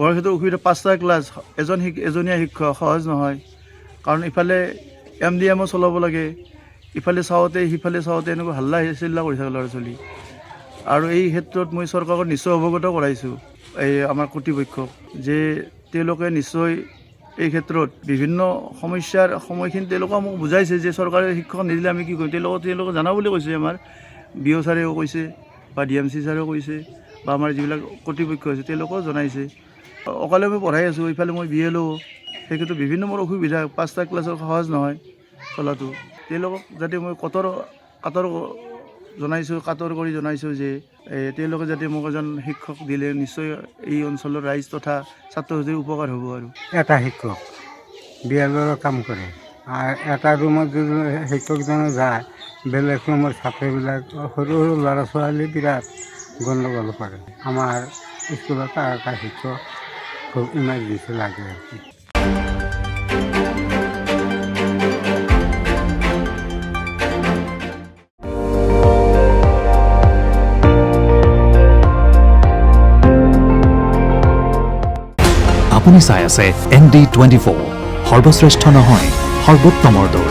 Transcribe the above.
পঢ়াৰ ক্ষেত্ৰত অসুবিধা 5টা ক্লাছ এজনীয়া শিক্ষক সহজ নহয় কাৰণ ইফালে MDMও চলাব লাগে ইফালে চাওঁতে সিফালে চাওঁতে এনেকুৱা হাল্লা চিল্লা কৰি থাকে ল'ৰা ছোৱালী আৰু এই ক্ষেত্ৰত মই চৰকাৰক নিশ্চয় অৱগত কৰাইছোঁ এই আমাৰ কৰ্তৃপক্ষক যে তেওঁলোকে নিশ্চয় এই ক্ষেত্ৰত বিভিন্ন সমস্যাৰ সময়খিনি তেওঁলোকে মোক বুজাইছে যে চৰকাৰে শিক্ষক নিদিলে আমি কি কৰিম তেওঁলোকে জানা বুলি কৈছে আমাৰ BO ছাৰেও কৈছে বা DMC ছাৰেও কৈছে বা আমাৰ যিবিলাক কৰ্তৃপক্ষ আছে তেওঁলোকেও জনাইছে অকলে মই পঢ়াই আছোঁ ইফালে মই BLO সেই ক্ষেত্ৰত বিভিন্ন মোৰ অসুবিধা 5টা ক্লাছৰ সহজ নহয় চলাটো তেওঁলোকক যাতে মই কাতৰ কৰি জনাইছোঁ যে তেওঁলোকে যাতে মোক এজন শিক্ষক দিলে নিশ্চয় এই অঞ্চলৰ ৰাইজ তথা ছাত্ৰ ছাত্ৰীৰ উপকাৰ হ'ব আৰু এটা শিক্ষক বিয়ালৰ কাম কৰে আৰু এটা ৰুমত যদি শিক্ষকজনে যায় বেলেগ ৰুমৰ ছাত্ৰবিলাক সৰু সৰু ল'ৰা ছোৱালী বিৰাট গণ্ডগোল কৰে আমাৰ স্কুলত এটা শিক্ষক খুব ইমাৰ্জেঞ্চি লাগে আৰু কি আপুনি চাই আছে ND24 সৰ্বশ্ৰেষ্ঠ নহয় সৰ্বোত্তমৰ দৌৰ